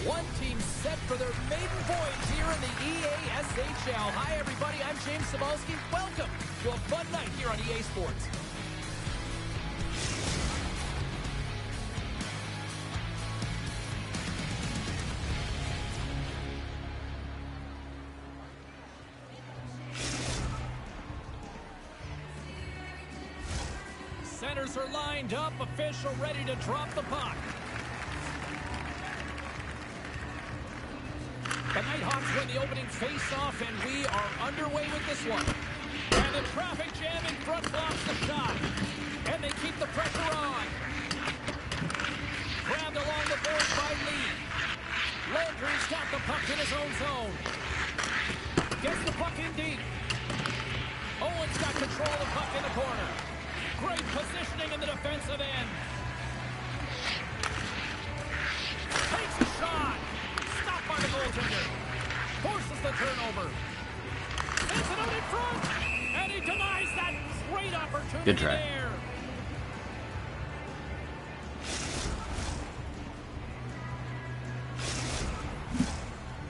One team set for their maiden voyage here in the EASHL. Hi, everybody. I'm James Cebulski. Welcome to a fun night here on EA Sports. Centers are lined up, official ready to drop the puck. The Nighthawks win the opening face-off, and we are underway with this one. And the traffic jam in front blocks the shot. And they keep the pressure on. Grabbed along the boards by Lee. Landry's got the puck in his own zone. Gets the puck in deep. Owen's got control of the puck in the corner. Great positioning in the defensive end. Takes a shot. Stopped by the goaltender. Forces the turnover. Sends it out in front. And he denies that great opportunity. Good try. There.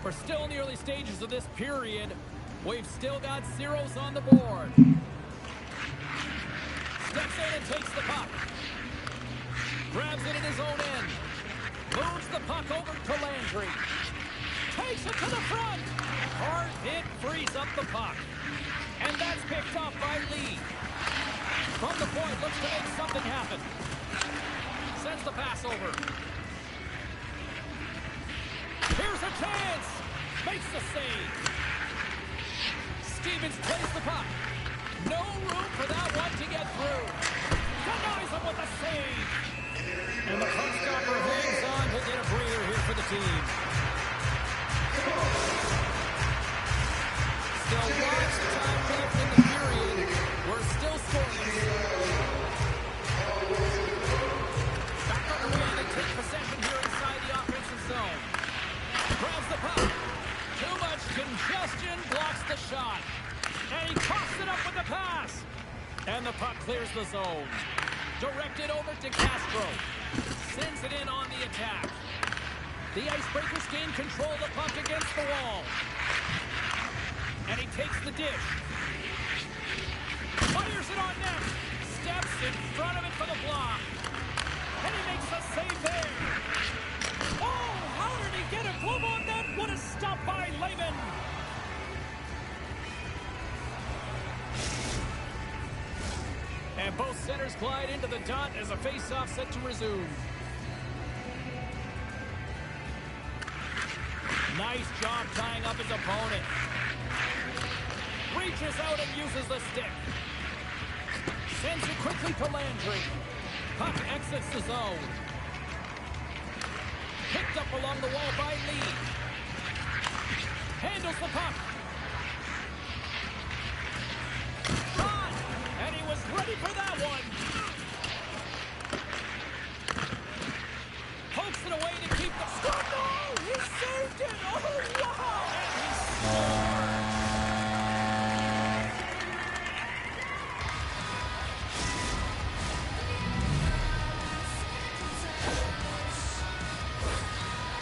We're still in the early stages of this period. We've still got zeros on the board. Steps in and takes the puck. Grabs it in his own end. Moves the puck over to Landry. Takes it to the front. Hard hit frees up the puck. And that's picked up by Lee. From the point, looks to make something happen. Sends the pass over. Here's a chance. Makes the save. Stevens plays the puck. No room for that one to get through. Denies him with a save. And the puck stopper hangs on to get a breather here for the team. Still lots of time left in the period. We're still scoreless. Back on the wing, they take possession here inside the offensive zone. Grabs the puck. Too much congestion, blocks the shot. And he coughs it up with the pass. And the puck clears the zone. Directed over to Castro. Sends it in on the attack. The Icebreakers gain control of the puck against the wall. And he takes the dish. Fires it on net. Steps in front of it for the block. And he makes a save there. Oh, how did he get a glove on that? What a stop by Lehman. And both centers glide into the dot as a face-off set to resume. Nice job tying up his opponent. Reaches out and uses the stick. Sends it quickly to Landry. Puck exits the zone. Picked up along the wall by Lee. Handles the puck. Shot! And he was ready for that one. Pokes it away to keep the score. No! He saved it! Oh, wow!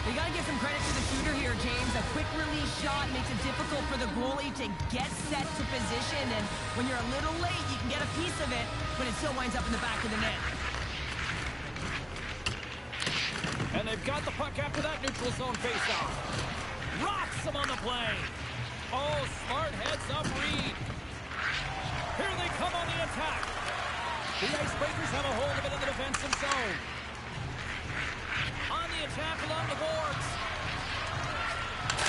You gotta give some credit to the shooter here, James. A quick release shot makes it difficult for the goalie to get set to position, and when you're a little late, you can get a piece of it, but it still winds up in the back of the net. And they've got the puck after that neutral zone faceoff. Rocks him on the play. Oh, smart heads up read. Here they come on the attack. The Icebreakers have a hold of it in the defensive zone. On the attack along the boards.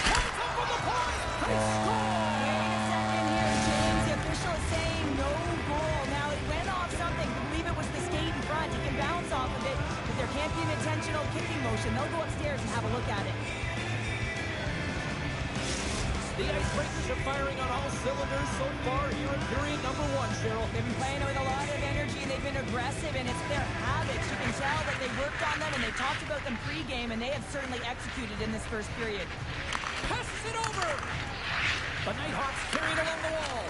Points up from the point. They score. Wait a second here, James. The official is saying no goal. Now, it went off something. I believe it was the skate in front. He can bounce off of it, but there can't be an intentional kicking motion. They'll go upstairs and have a look at it. The Icebreakers are firing on all cylinders so far here in period number one, Cheryl. They've been playing with a lot of energy, and they've been aggressive, and it's their habits. You can tell that they worked on them, and they talked about them pregame, and they have certainly executed in this first period. Passes it over. The Nighthawks carry it along the wall.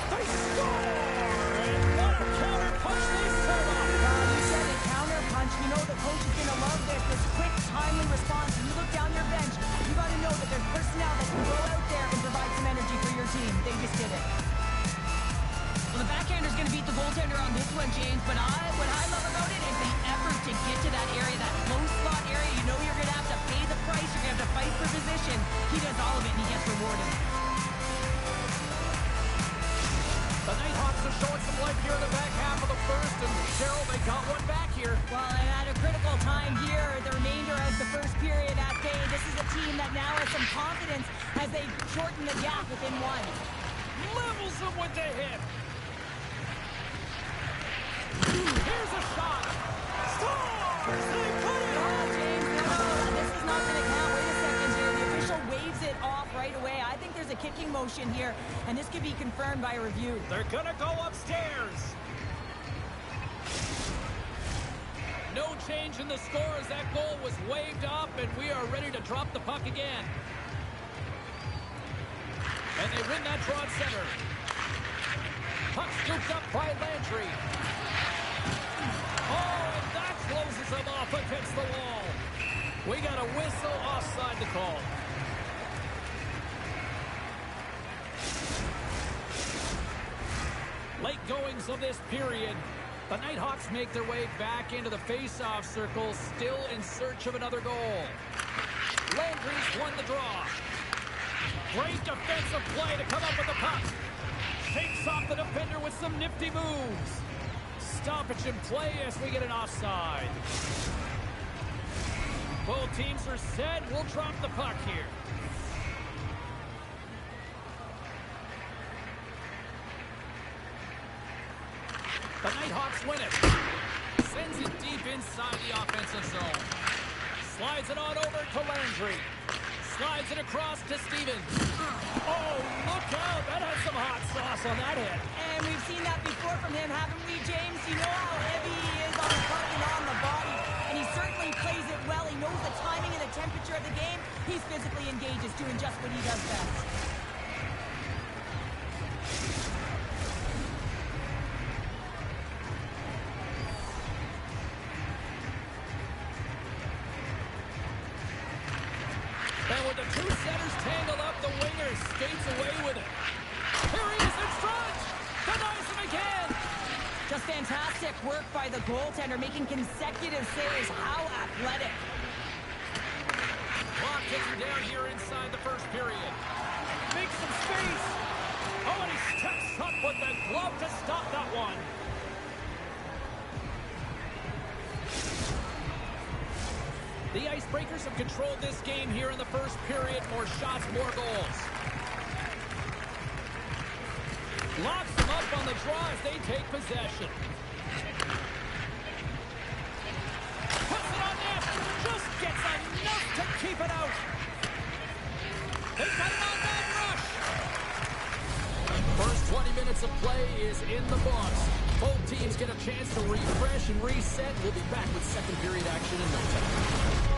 They score! And what a counter punch they set up. You said a counter punch. You know the coach is going to love this quick, timely response. And you look down your goaltender on this one, James, but what I love about it is the effort to get to that area, that close slot area. You know you're going to have to pay the price. You're going to have to fight for position. He does all of it, and he gets rewarded. The Nighthawks are showing some life here in the back half of the first, and Cheryl, they got one back here. Well, and at a critical time here, the remainder of the first period at bay, this is a team that now has some confidence as they shorten the gap within one. Levels them with the hit. Here's a shot. Scores! They put it on! James, no, this is not going to count. Wait a second here. The official waves it off right away. I think there's a kicking motion here, and this could be confirmed by a review. They're going to go upstairs. No change in the score as that goal was waved up, and we are ready to drop the puck again. And they win that draw at center. Puck scooped up by Landry. Oh, and that closes him off against the wall. We got a whistle offside the call. Late goings of this period. The Nighthawks make their way back into the face-off circle, still in search of another goal. Landry's won the draw. Great defensive play to come up with the puck. Takes off the defender with some nifty moves. Stoppage in play as we get an offside. Both teams are set. We'll drop the puck here. The Nighthawks win it. Sends it deep inside the offensive zone. Slides it on over to Landry. Slides it across to Stevens. Oh, look out. That has some hot sauce on that hit. And we've seen that before from him, haven't we, James? You know how heavy he is on the puck and on the body, and he certainly plays it well. He knows the timing and the temperature of the game. He's physically engaged, is doing just what he does best. And with the two centers tangled up, the winger skates away with it. Here he is in front. Denies him again. Just fantastic work by the goaltender, making consecutive saves. How athletic. Clock ticking down here inside the first period. Makes some space. Oh, and he steps up with the glove to stop that one. The Icebreakers have controlled this game here in the first period. More shots, more goals. Locks them up on the draw as they take possession. Puts it on net. Just gets enough to keep it out. They got it on that rush. First 20 minutes of play is in the books. Both teams get a chance to refresh and reset. We'll be back with second period action in no time.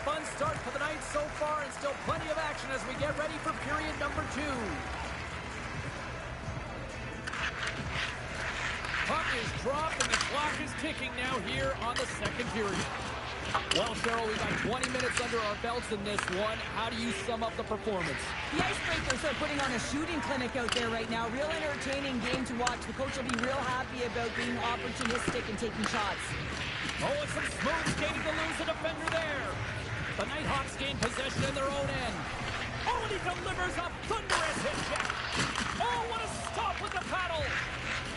Fun start for the night so far, and still plenty of action as we get ready for period number 2. Puck is dropped, and the clock is ticking now here on the second period. Well, Cheryl, we got 20 minutes under our belts in this one. How do you sum up the performance? The Icebreakers are putting on a shooting clinic out there right now. Real entertaining game to watch. The coach will be real happy about being opportunistic and taking shots. Oh, it's some smooth skating to lose the defender there. The Nighthawks gain possession in their own end. Oh, and he delivers a thunderous hit check. Oh, what a stop with the paddle.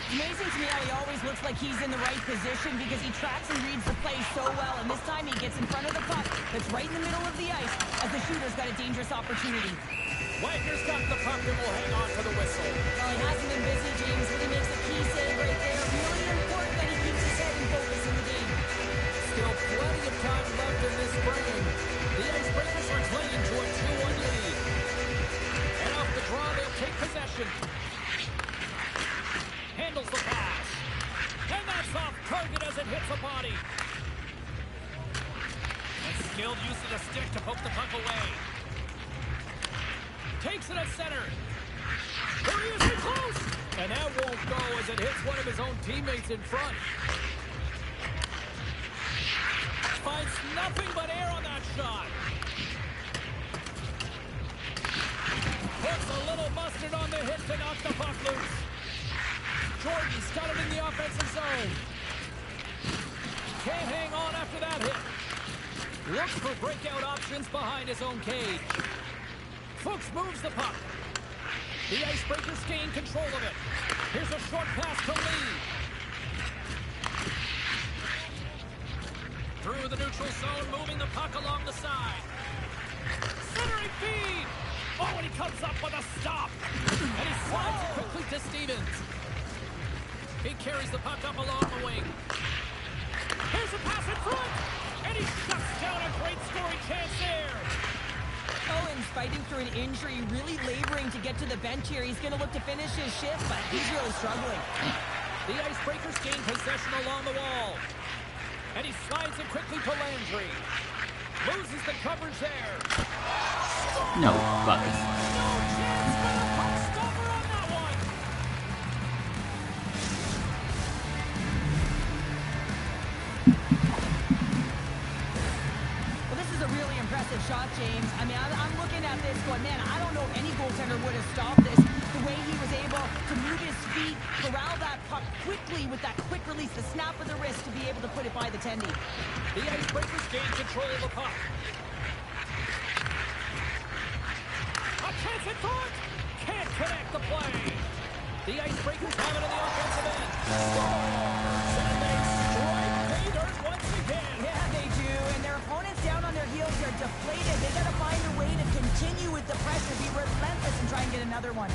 Amazing to me how he always looks like he's in the right position because he tracks and reads the play so well, and this time he gets in front of the puck that's right in the middle of the ice as the shooter's got a dangerous opportunity. Wagner's got the puck and will hang on to the whistle. Well, he hasn't been busy, James, but he makes a key save right there. Really important that he keeps his head in focus in the game. Still plenty of time left in this frame. The Icebreakers are playing to a 2-1 lead. And off the draw, they'll take possession. Handles the pass. And that's off target as it hits the body. And skilled use of the stick to poke the puck away. Takes it at center. There he is, in close. And that won't go as it hits one of his own teammates in front. Finds nothing but air on that shot. Puts a little mustard on the hit to knock the puck loose. Jordan's got it in the offensive zone. Can't hang on after that hit. Looks for breakout options behind his own cage. Fuchs moves the puck. The Icebreakers gain control of it. Here's a short pass to Lee. Through the neutral zone, moving the puck along the side. Centering feed. Oh, and he comes up with a stop. And he slides it quickly to Stevens. He carries the puck up along the wing. Here's a pass in front. And he shuts down a great scoring chance there. Owens fighting through an injury, really laboring to get to the bench here. He's going to look to finish his shift, but he's really struggling. The Icebreakers gain possession along the wall. And he slides it quickly to Landry. Loses the coverage there. No, fuck. No chance for the puck stopper on that one. Well, this is a really impressive shot, James. I mean, I'm looking at this going, man, I don't know if any goaltender would have stopped this. The way he was able to move his feet, corral that puck quickly with that quick release, the snap of the wrist to be able to put it by the tendy. The Icebreakers gain control of the puck. A chance at front. Can't connect the play. The Icebreakers have it in the offensive end. And they strike pay dirt once again. Yeah, they do. And their opponents down on their heels, they're deflated. They got to find a way to continue with the pressure, be relentless, and try and get another one.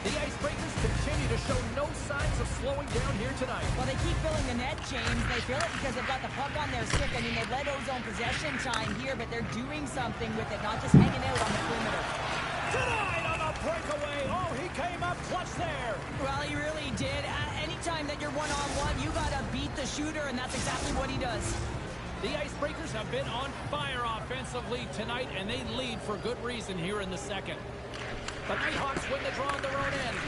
The Icebreakers continue to show no signs of slowing down here tonight. Well, they keep filling the net, James. They fill it because they've got the puck on their stick. I mean, they've let ozone possession time here, but they're doing something with it, not just hanging out on the perimeter. Denied on the breakaway. Oh, he came up clutch there. Well, he really did. Anytime that you're one-on-one, you got to beat the shooter, and that's exactly what he does. The Icebreakers have been on fire offensively tonight, and they lead for good reason here in the second. The Nighthawks win the draw on their own end.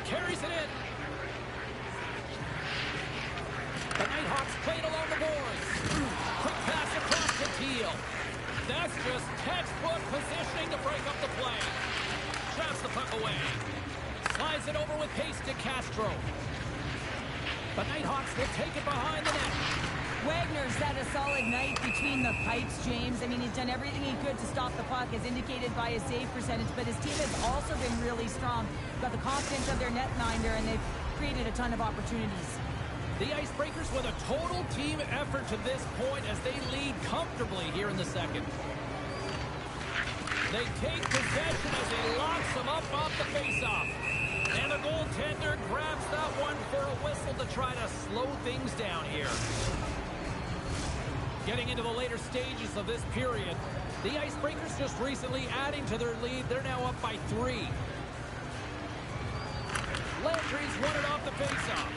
Carries it in. The Nighthawks played along the boards. Quick pass across to Teal. That's just textbook positioning to break up the play. Traps the puck away. Slides it over with pace to Castro. The Nighthawks will take it behind the net. Wagner's had a solid night between the pipes, James. I mean, he's done everything he could to stop the puck, as indicated by his save percentage, but his team has also been really strong. Got the confidence of their netminder, and they've created a ton of opportunities. The Icebreakers with a total team effort to this point as they lead comfortably here in the second. They take possession as he locks them up off the faceoff. And the goaltender grabs that one for a whistle to try to slow things down here. Getting into the later stages of this period, the Icebreakers just recently adding to their lead. They're now up by 3. Landry's won it off the faceoff.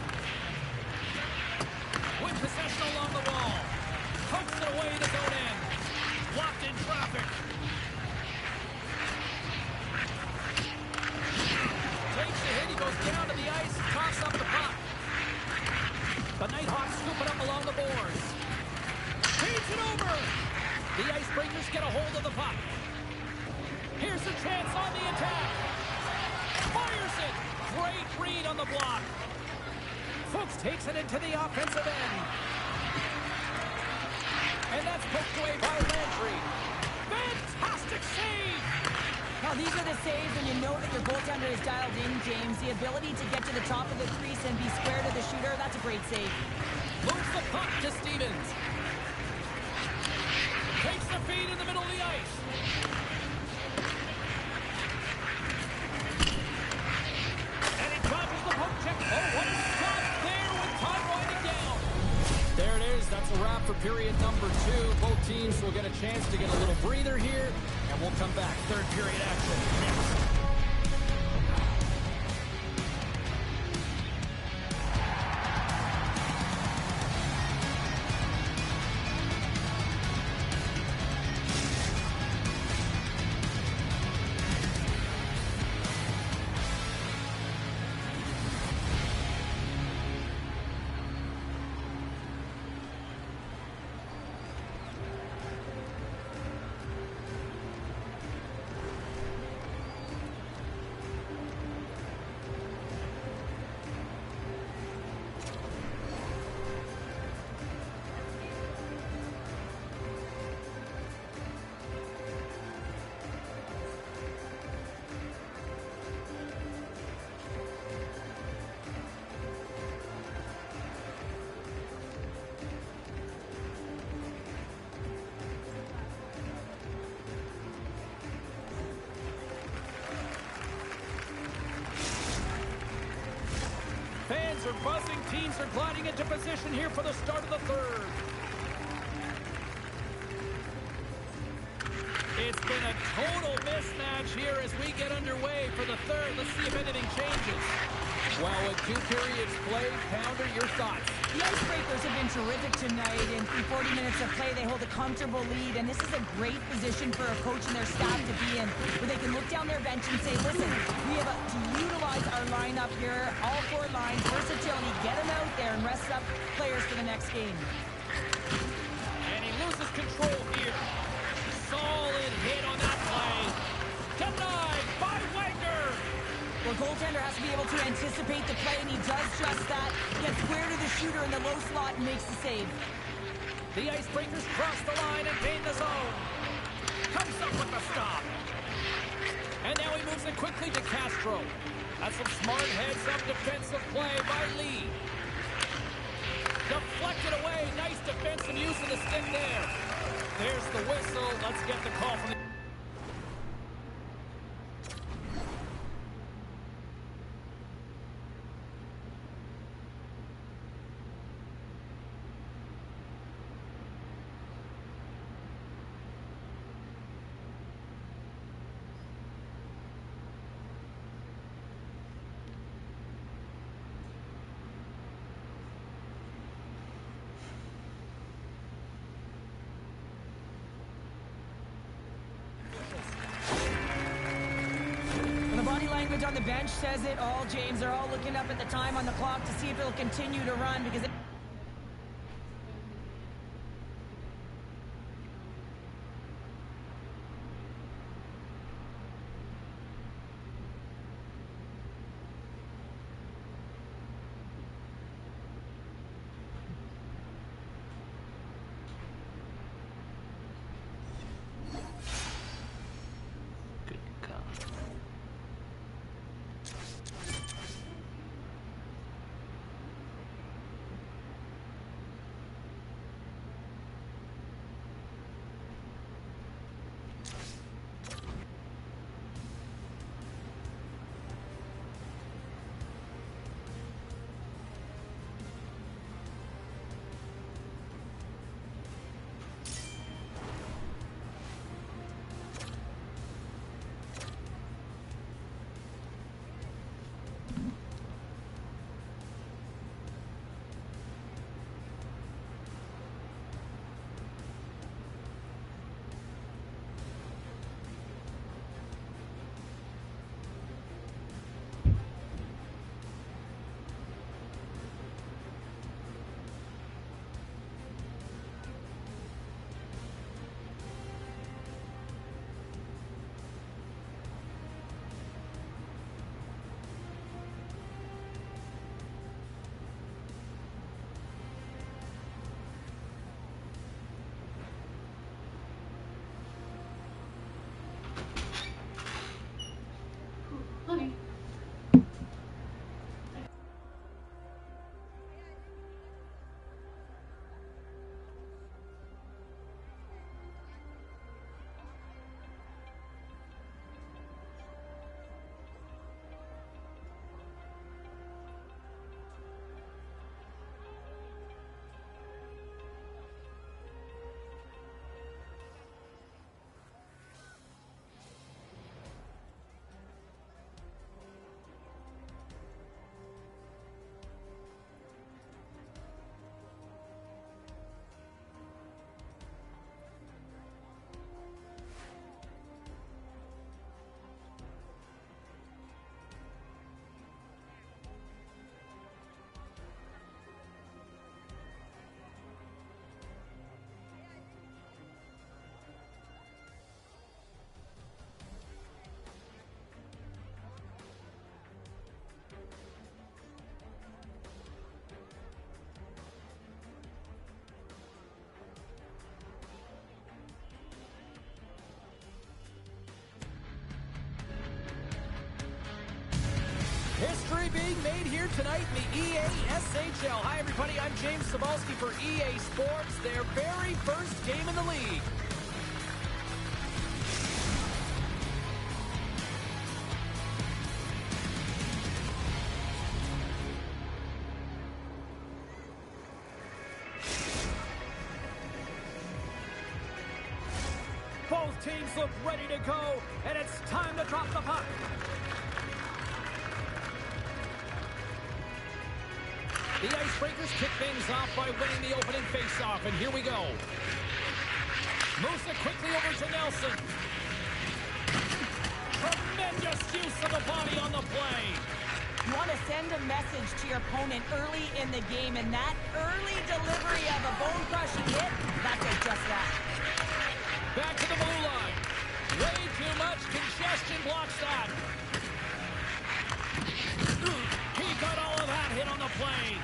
With possession along the wall. Pokes it away to go in. Blocked in traffic. Takes the hit. He goes down to the ice. Toss up the puck. The Nighthawks scoop it up a a chance on the attack. Fires it. Great read on the block. Fuchs takes it into the offensive end. And that's poked away by Landry. Fantastic save. Now, these are the saves when you know that your goaltender is dialed in, James. The ability to get to the top of the crease and be square to the shooter, that's a great save. Moves the puck to Stevens. Takes the feed in the middle of the ice. And he dodges the poke check. Oh, what a stop there with time winding down. There it is. That's a wrap for period number 2. Both teams will get a chance to get a little breather here. And we'll come back. Third period action next. Fans are buzzing. Teams are gliding into position here for the start of the third. It's been a total mismatch here as we get underway for the third. Let's see if anything changes. Well, with 2 periods played, Pounder, your thoughts? The Icebreakers have been terrific tonight. In 40 minutes of play, they hold a comfortable lead, and this is a great position for a coach and their staff to be in, where they can look down their bench and say, listen, we have to utilize our lineup here, all 4 lines, versatility, get them out there and rest up players for the next game. And he loses control here. Solid hit on that play. Denied by Wagner. Well, goaltender has to be able to anticipate the play, and he does just that. Gets square to the shooter in the low slot and makes the save. The Icebreakers cross the line and gain the zone. Comes up with the stop. And now he moves it quickly to Castro. That's some smart heads-up defensive play by Lee. Deflected away. Nice defensive use of the stick there. There's the whistle. Let's get the call from the... Language on the bench says it all, James. They're all looking up at the time on the clock to see if it'll continue to run because... History being made here tonight in the EA SHL. Hi, everybody. I'm James Cebulski for EA Sports, their very first game in the league. Both teams look ready to go, and it's time to drop the puck. The Icebreakers kick things off by winning the opening faceoff, and here we go. Moves it quickly over to Nelson. Tremendous use of the body on the play. You want to send a message to your opponent early in the game, and that early delivery of a bone-crushing hit, that does just that. Back to the blue line. Way too much congestion blocks that. He got all of that hit on the play.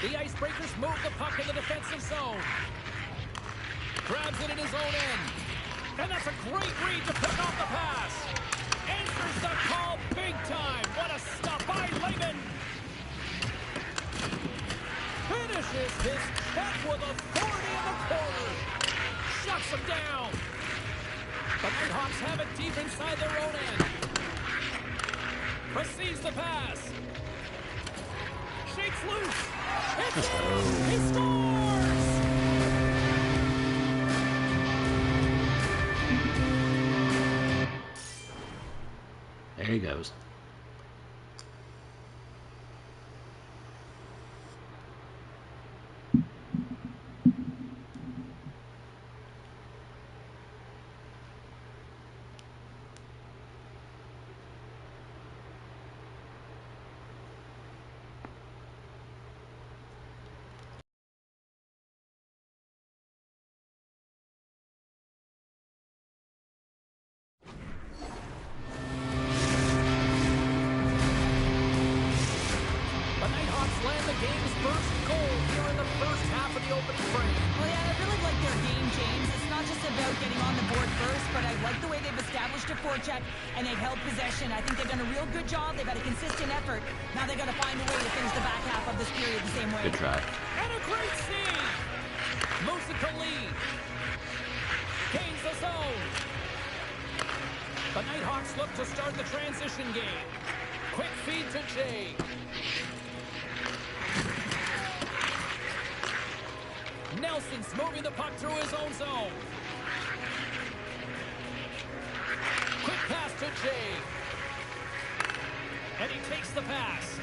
The Icebreakers move the puck in the defensive zone. Grabs it in his own end. And that's a great read to pick off the pass. Answers the call big time. What a stop by Lehman. Finishes his check with authority in the corner. Shuts him down. The Nighthawks have it deep inside their own end. Proceeds to pass. Shakes loose. It's in. He scores! There he goes. Land the game's first goal here in the first half of the opening frame. Well, yeah, I really like their game, James. It's not just about getting on the board first, but I like the way they've established a forecheck and they've held possession. I think they've done a real good job. They've had a consistent effort. Now they've got to find a way to finish the back half of this period the same way. Good try. And a great save. Moves it to Lee. Gains the zone. The Nighthawks look to start the transition game. Quick feed to Jay. Nelson's moving the puck through his own zone. Quick pass to Jay. And he takes the pass.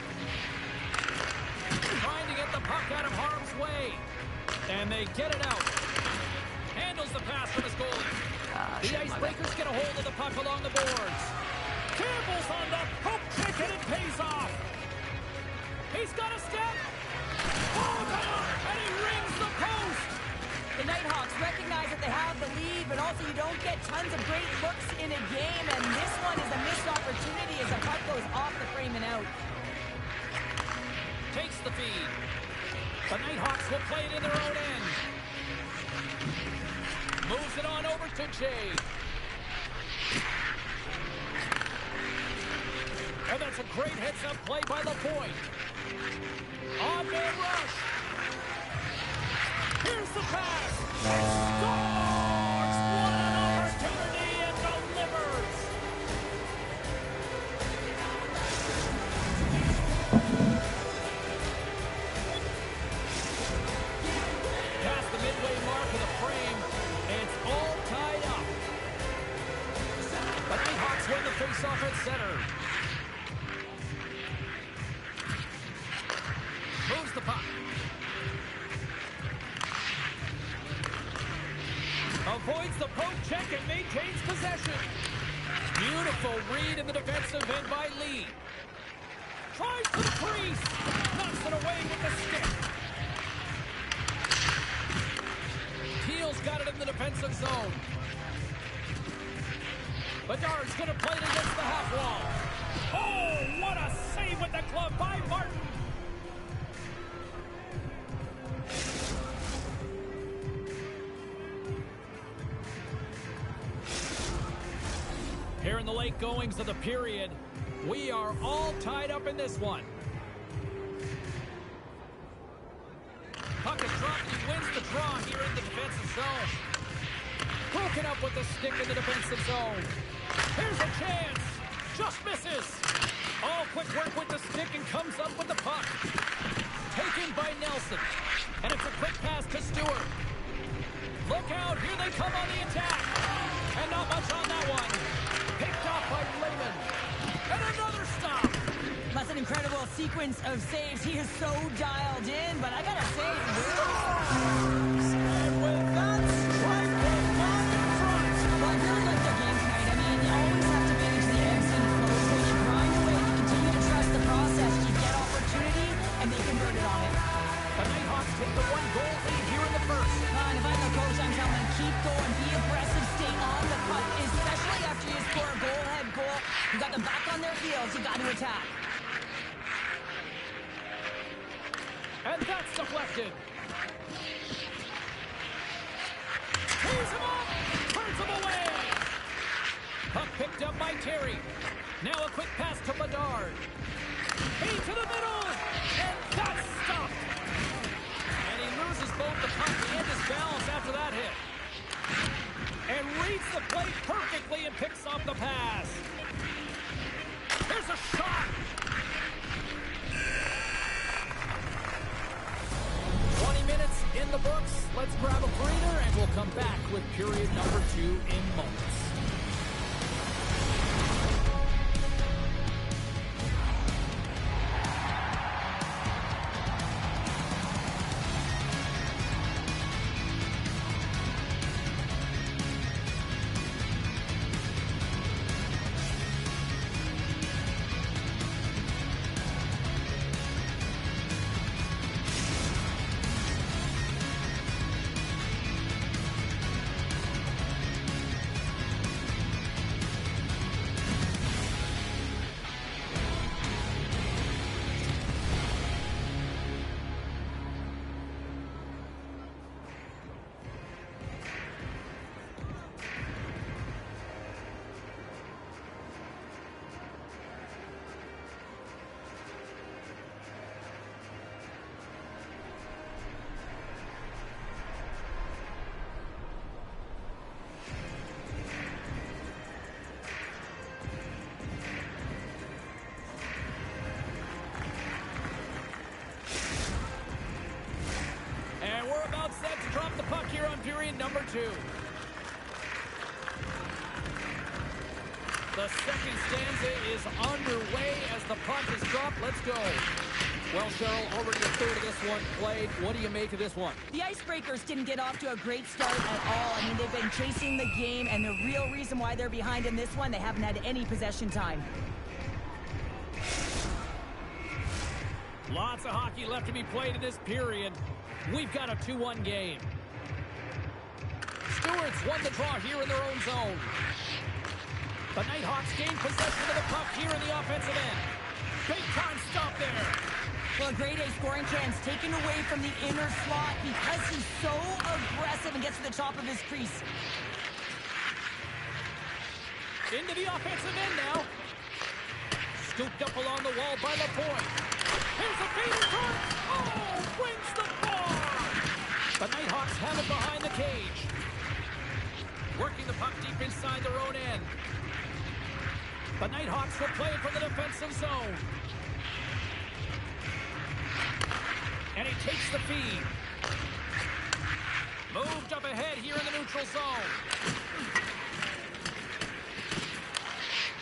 Trying to get the puck out of harm's way. And they get it out. Handles the pass from his goalie. The Icebreakers get a hold of the puck along the boards. Campbell's on the poke check and it pays off. He's got a step. And he rings the post. The Nighthawks recognize that they have the lead, but also you don't get tons of great looks in a game, and this one is a missed opportunity as the puck goes off the frame and out. Takes the feed. The Nighthawks will play it in their own end. Moves it on over to Jay. And that's a great heads-up play by the point. On their rush. Here's the pass. It scores! What an opportunity and delivers. Past the midway mark of the frame, it's all tied up. The Nighthawks win the faceoff at center. Moves the puck. Avoids the poke check and maintains possession. Beautiful read in the defensive end by Lee. Tries to the crease. Knocks it away with the stick. Teal's got it in the defensive zone. Bedard's going to play it against the half wall. Oh, what a save with the glove by Martin. Here in the late goings of the period, We are all tied up in this one. Puck is dropped, and he wins the draw here in the defensive zone. Broken up with the stick in the defensive zone. Here's a chance. Just misses. All quick work with the stick and comes up with the puck. Taken by Nelson. And it's a quick pass to Stewart. Look out, here they come on the attack. And not much on that one. Picked off by Lehman. And another stop. That's an incredible sequence of saves. He is so dialed in, but I gotta say, and with that strike, they're not in front. well, I really like their game tonight. I mean, you always have to manage the ebbs and flows, but you grind away, you continue to trust the process. You get opportunity, and they convert it on it. The Nighthawks take the 1-goal lead here in the first. And if I'm the coach, I'm telling them, keep going, be aggressive, stay on the puck, especially after you score a goal-ahead goal. You got them back on their heels, you got to attack. And that's deflected. Tees him up, turns him away. Puck picked up by Terry. Now a quick pass to Bedard. Into the middle, and that's stopped. And he loses both the puck and his balance after that hit. And reads the play perfectly and picks up the pass. Here's a shot. 20 minutes in the books. Let's grab a breather, and we'll come back with period number 2 in moments. Period number 2. The second stanza is underway as the puck is dropped. Let's go. Well, Cheryl, already a third of this one played. What do you make of this one? The Icebreakers didn't get off to a great start at all. I mean, they've been chasing the game, and the real reason why they're behind in this one, they haven't had any possession time. Lots of hockey left to be played in this period. We've got a 2-1 game. Stewart's won the draw here in their own zone. The Nighthawks gain possession of the puck here in the offensive end. Big time stop there. Well, a grade A scoring chance taken away from the inner slot because he's so aggressive and gets to the top of his crease. Into the offensive end now. Scooped up along the wall by LaPointe. Here's a feed in front. Oh, wins the bar. The Nighthawks have it behind the cage. Working the puck deep inside their own end. The Nighthawks will play it from the defensive zone. And he takes the feed. Moved up ahead here in the neutral zone.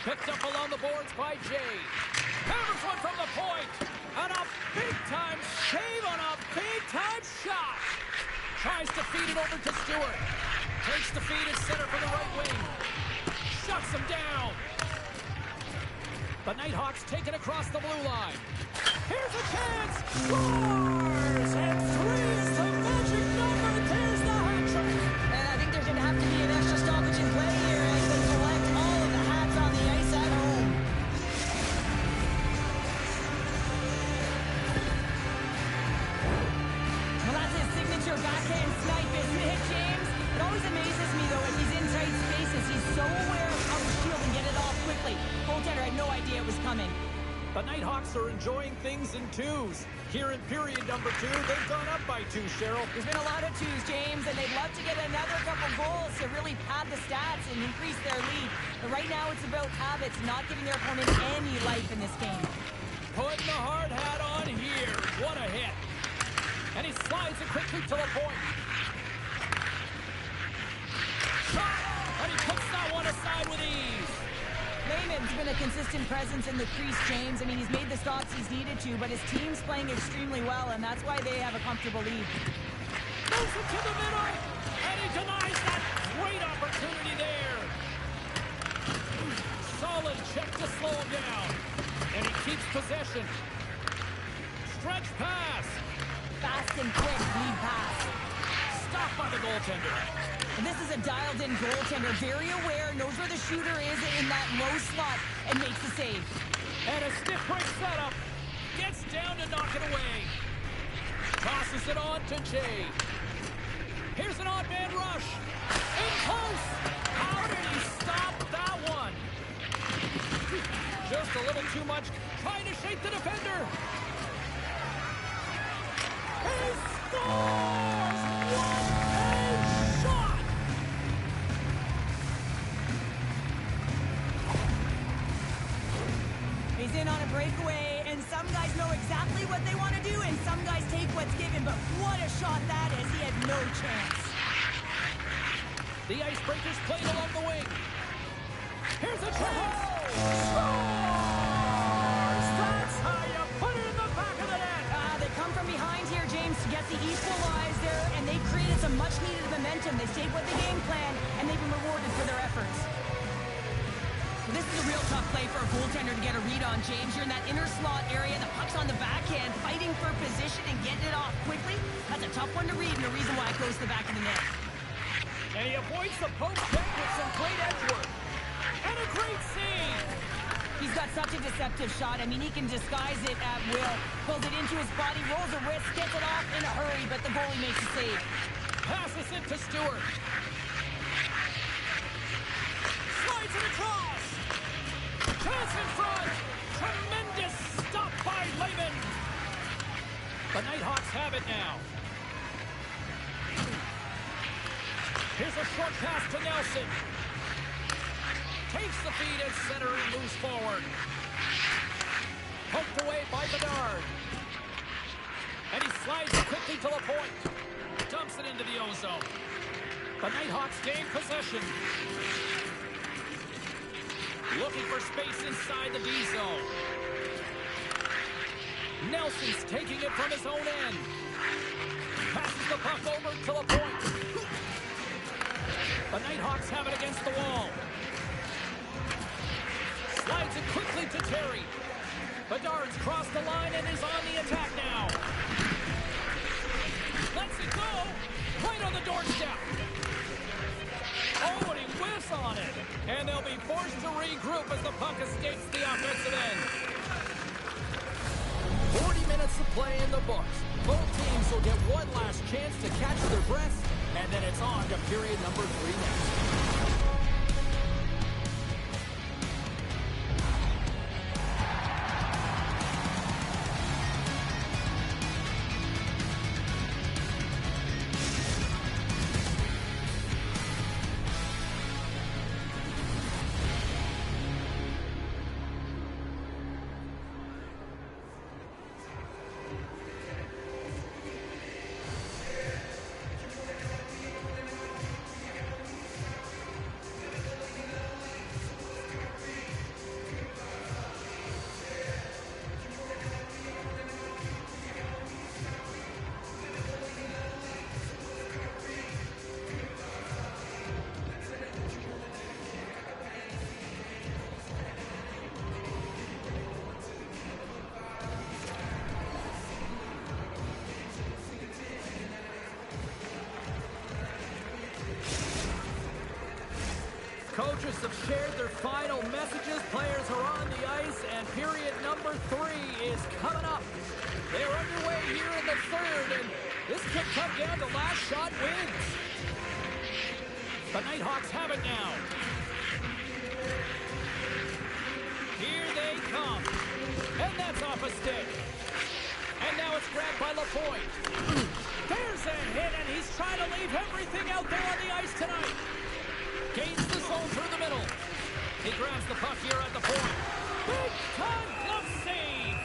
Picked up along the boards by Jay. Hammers one from the point. And a big-time save on a big-time shot. Tries to feed it over to Stewart. Takes the feed in center for the right wing. Shuts him down. The Nighthawks take it across the blue line. Here's a chance. Scores! And 3 is the magic number. There's the hat trick. And I think there's going to have to be an extra stoppage in play here as they collect all of the hats on the ice at home. Well, that's his signature backhand snipe, isn't it, James? It always amazes me, though, if he's in tight spaces, he's so aware of how to shield and get it off quickly. Goaltender had no idea it was coming. Nighthawks are enjoying things in twos. Here in period number 2, they've gone up by 2, Cheryl. There's been a lot of twos, James, and they'd love to get another couple goals to really pad the stats and increase their lead. But right now it's about habits, not giving their opponent any life in this game. Putting the hard hat on here. What a hit. And he slides it quickly to the point. Shot! And he puts that one aside with ease. Lehman's been a consistent presence in the crease, James. I mean, he's made the stops he's needed to, but his team's playing extremely well, and that's why they have a comfortable lead. Moves it to the middle, and he denies that great opportunity there. Solid check to slow him down, and he keeps possession. Stretch pass. Fast and quick lead pass. Stopped by the goaltender. And this is a dialed-in goaltender, very aware, knows where the shooter is in that low slot, and makes the save. And a stiff break setup. Gets down to knock it away. Tosses it on to Jay. Here's an odd man rush. In close. How did he stop that one? Just a little too much. Trying to shake the defender. He scores! What a shot! He's in on a breakaway, and some guys know exactly what they want to do, and some guys take what's given, but what a shot that is. He had no chance. The Icebreakers played along the wing. Here's a chance. Scores! That's how you put it in the back of the net. They come from behind here, James, to get the equalizer, and they created some much-needed momentum. They stayed with the game plan, and they've been rewarded for their efforts. This is a real tough play for a goaltender to get a read on, James. You're in that inner slot area, the puck's on the backhand, fighting for position and getting it off quickly. That's a tough one to read, and the reason why it goes to the back of the net. And he avoids the poke check with some great edge work. And a great save. He's got such a deceptive shot. I mean, he can disguise it at will. Pulls it into his body, rolls a wrist, gets it off in a hurry, but the goalie makes a save. Passes it to Stewart. Slides it across. Chance in front. Tremendous stop by Lehman. The Nighthawks have it now. Here's a short pass to Nelson. Takes the feed at center and moves forward. Poked away by Bedard. And he slides it quickly to the point. Dumps it into the O-zone. The Nighthawks gain possession. Looking for space inside the D-zone. Nelson's taking it from his own end. Passes the puck over to the point. The Nighthawks have it against the wall. Slides it quickly to Terry. Bedard's crossed the line and is on the attack now. Lets it go. Right on the doorstep. Oh, and he whiffs on it. And they'll be forced to regroup as the puck escapes the offensive end. 40 minutes of play in the books. Both teams will get one last chance to catch their breaths, and then it's on to period number 3 next. Coaches have shared their final messages. Players are on the ice, and period number 3 is coming up. They're underway here in the third, and this could come down to last shot wins. The Nighthawks have it now. Here they come. And that's off a stick. And now it's grabbed by Lapointe. There's a hit, and he's trying to leave everything out there on the ice tonight. Gains the zone through the middle. He grabs the puck here at the point. Big time glove save.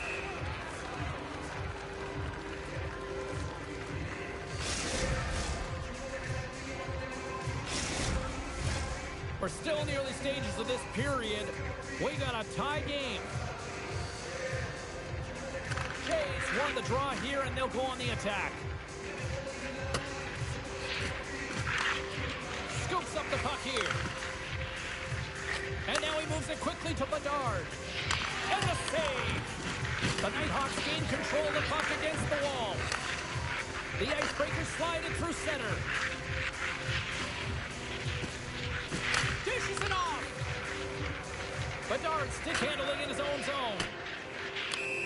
We're still in the early stages of this period. We got a tie game. Jays won the draw here, and they'll go on the attack. Scoops up the puck here. And now he moves it quickly to Bedard. And a save. The Nighthawks gain control of the puck against the wall. The Icebreakers slide it through center. Dishes it off. Bedard stick handling in his own zone.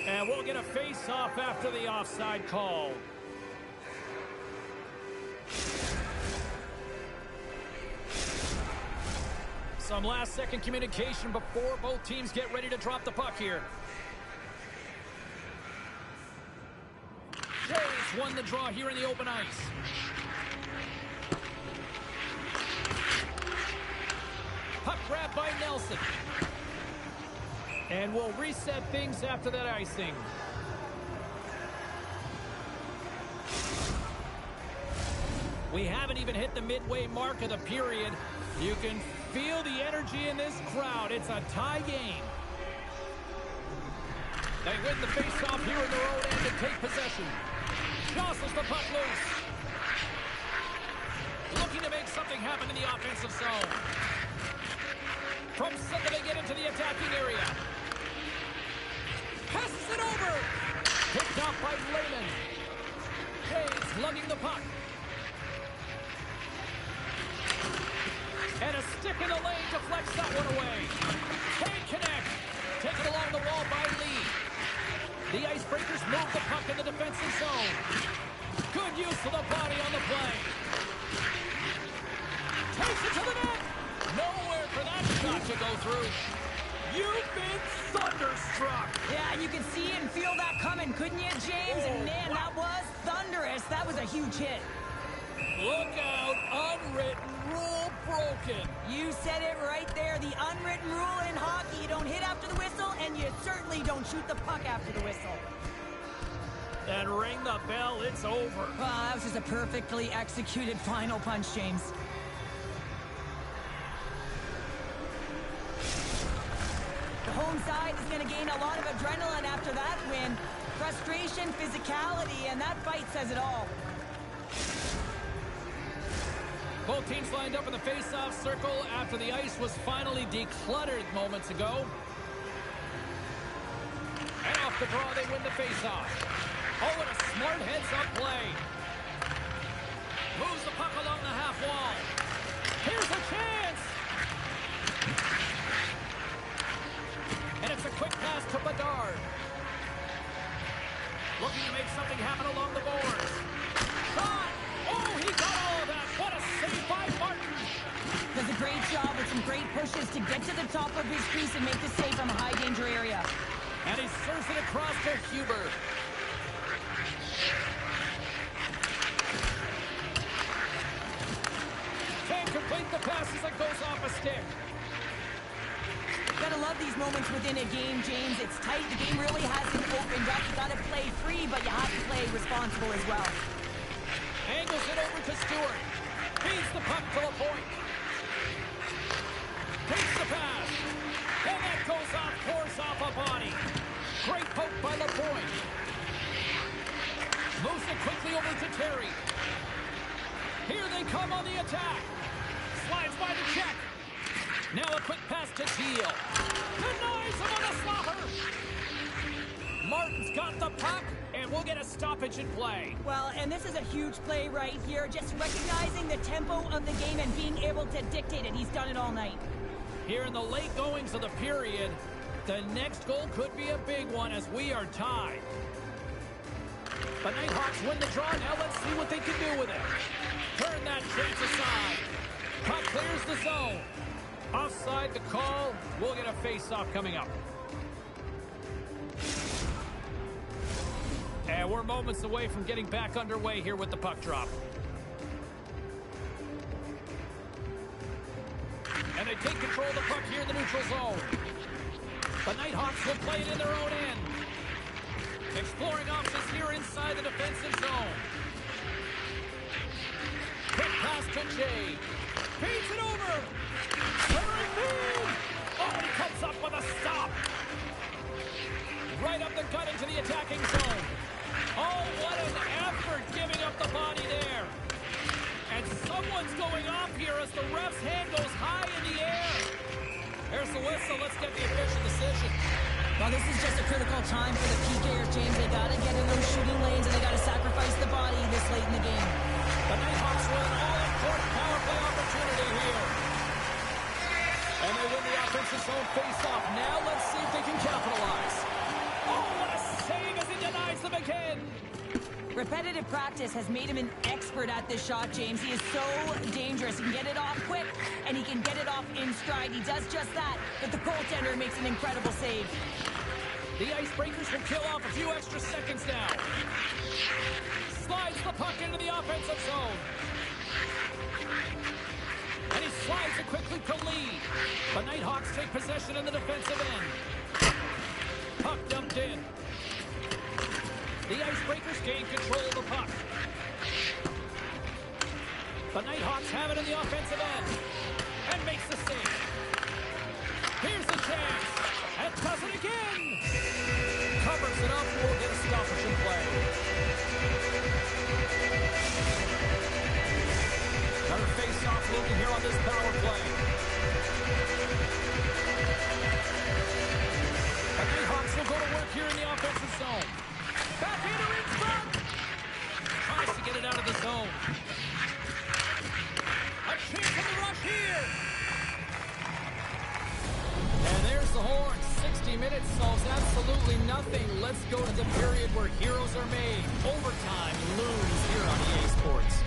And we'll get a face-off after the offside call. Some last-second communication before both teams get ready to drop the puck here. Jays won the draw here in the open ice. Puck grabbed by Nelson. And we'll reset things after that icing. We haven't even hit the midway mark of the period. You can feel the energy in this crowd. It's a tie game. They win the face-off here in their own end and take possession. Jostles the puck loose. Looking to make something happen in the offensive zone. From center they get into the attacking area. Passes it over. Picked off by Lehman. Hayes lugging the puck. And a stick in the lane deflects that one away. Can't connect. Taken along the wall by Lee. The Icebreakers move the puck in the defensive zone. Good use of the body on the play. Takes it to the net. Nowhere for that shot to go through. You've been thunderstruck. Yeah, you can see and feel that coming, couldn't you, James? And man, that was thunderous. That was a huge hit. Look out, unwritten rule broken. You said it right there. The unwritten rule in hockey, you don't hit after the whistle, and you certainly don't shoot the puck after the whistle. And ring the bell, it's over. Well, that was just a perfectly executed final punch, James. The home side is going to gain a lot of adrenaline after that win. Frustration, physicality, and that fight says it all. Both teams lined up in the face-off circle after the ice was finally decluttered moments ago. And off the draw, they win the face-off. Oh, what a smart heads-up play. Moves the puck along the half wall. Here's a chance. And it's a quick pass to Bedard. Looking to make something happen along the boards. Shot! Oh, he got all of that. What a save by Martin. Does a great job with some great pushes to get to the top of his crease and make the save from a high-danger area. And he serves it across to Huber. Can't complete the pass as it goes off a stick. Gotta love these moments within a game, James. It's tight. The game really hasn't opened up. You gotta play free, but you have to play responsible as well. Angles it over to Stewart. Feeds the puck to Lapointe. Takes the pass. And that goes off, pours off a body. Great poke by Lapointe. Moves it quickly over to Terry. Here they come on the attack. Slides by the check. Now a quick pass to Teal. Denies him on the slapper. Martin's got the puck, and we'll get a stoppage in play. Well, and this is a huge play right here. Just recognizing the tempo of the game and being able to dictate it. He's done it all night. Here in the late goings of the period, the next goal could be a big one as we are tied. The Nighthawks win the draw. Now let's see what they can do with it. Turn that chase aside. Puck clears the zone. Offside the call. We'll get a face-off coming up. we're moments away from getting back underway here with the puck drop. And they take control of the puck here in the neutral zone. The Nighthawks will play it in their own end. Exploring options here inside the defensive zone. Quick pass to Jay. Feeds it over. Centering feed. Oh, and he comes up with a stop. Right up the gut into the attacking zone. Oh, what an effort giving up the body there. And someone's going off here as the ref's hand goes high in the air. There's the whistle. Let's get the official decision. Well, this is just a critical time for the PKers, James. They got to get in those shooting lanes, and they got to sacrifice the body this late in the game. The Nighthawks with an all-important power play opportunity here. And they win the offensive zone face-off. Now let's see if they can capitalize. Oh, what a save as he denies them again. Repetitive practice has made him an expert at this shot, James. He is so dangerous. He can get it off quick, and he can get it off in stride. He does just that, but the goaltender makes an incredible save. The Icebreakers will kill off a few extra seconds now. Slides the puck into the offensive zone. And he slides it quickly to Lee. The Nighthawks take possession in the defensive end. Puck dumped in. The Icebreakers gain control of the puck. The Nighthawks have it in the offensive end. And makes the save. Here's the chance. And does it again. Covers it up. We'll get a stoppage in play. Another face-off looking here on this power play. The Nighthawks will go to work here in the offensive zone. Backhander in front. Tries to get it out of the zone. A chance for the rush here. And there's the horn. 60 minutes solves absolutely nothing. Let's go to the period where heroes are made. Overtime looms here on EA Sports.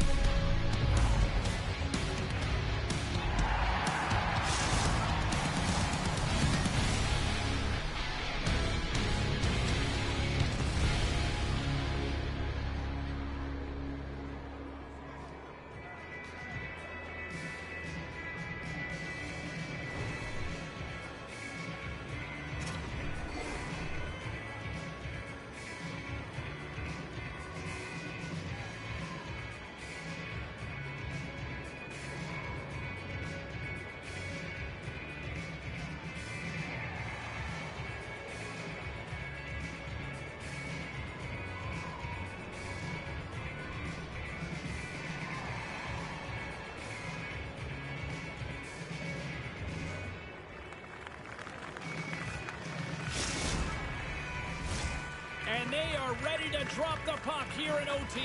And they are ready to drop the puck here in OT.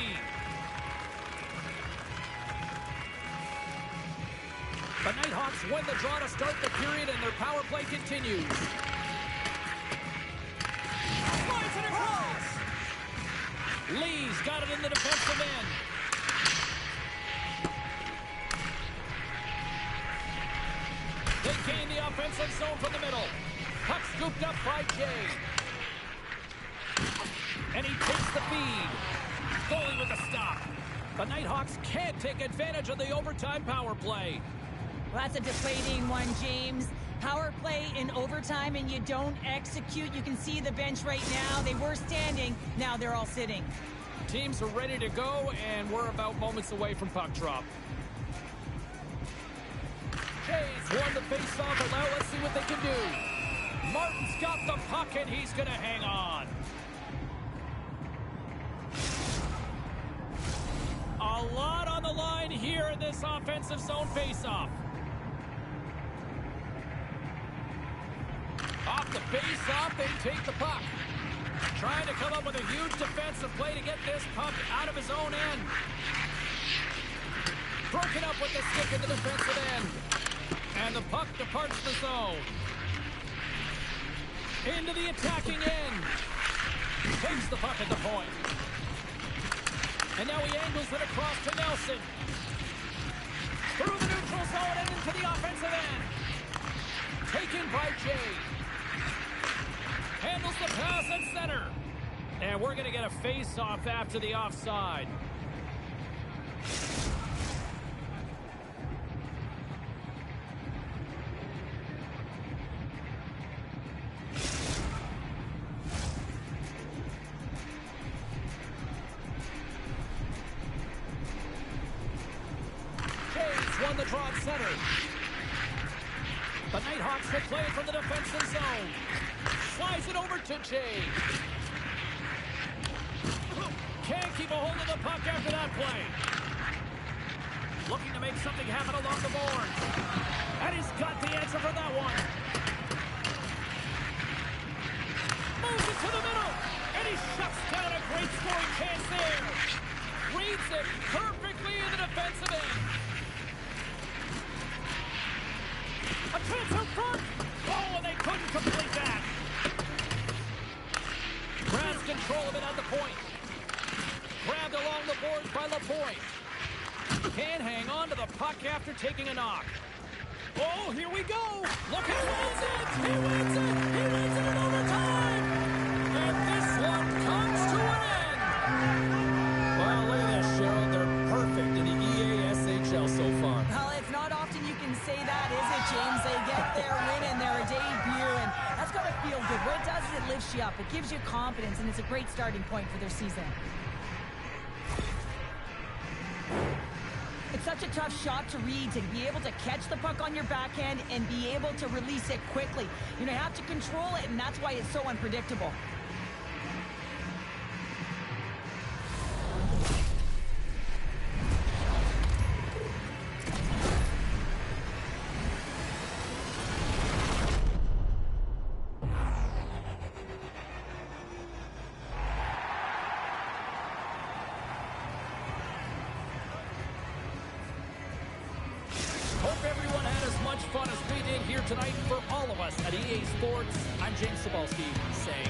The Nighthawks win the draw to start the period, and their power play continues. Slides it across. Lee's got it in the defensive end. They gain the offensive zone from the middle. Puck scooped up by Jay. And he takes the feed. Goalie with a stop. The Nighthawks can't take advantage of the overtime power play. Well, that's a deflating one, James. Power play in overtime and you don't execute. You can see the bench right now. They were standing. Now they're all sitting. Teams are ready to go, and we're about moments away from puck drop. Jay's won the face-off, and now let's see what they can do. Martin's got the puck, and he's going to hang on. A lot on the line here in this offensive zone face-off. Off the face-off, they take the puck. Trying to come up with a huge defensive play to get this puck out of his own end. Broken up with the stick in the defensive end. And the puck departs the zone. Into the attacking end. Takes the puck at the point. And now he angles it across to Nelson. Through the neutral zone and into the offensive end. Taken by Jay. Handles the pass at center. And And we're going to get a face-off after the offside. Won the draw at center. The Nighthawks will play it from the defensive zone. Slides it over to Jay. Can't keep a hold of the puck after that play. Looking to make something happen along the boards. And he's got the answer for that one. Moves it to the middle. And he shuts down a great scoring chance there. Reads it perfectly in the defensive end. A chance out front. Oh, and they couldn't complete that. Grabs control of it at the point. Grabbed along the boards by LaPointe. Can't hang on to the puck after taking a knock. Oh, here we go. Look, he wins it. He wins it. He wins it in overtime. And this one comes to an end. Well, look at this, Cheryl. They're perfect in the EASHL so far. Well, it's not often you can say that, is it, James? They get their win and their debut, and that's got to feel good. What it does is it lifts you up. It gives you confidence, and it's a great starting point for their season. It's such a tough shot to read, to be able to catch the puck on your backhand and be able to release it quickly. You have to control it, and that's why it's so unpredictable. Hope everyone had as much fun as we did here tonight. For all of us at EA Sports, I'm James Cebulski saying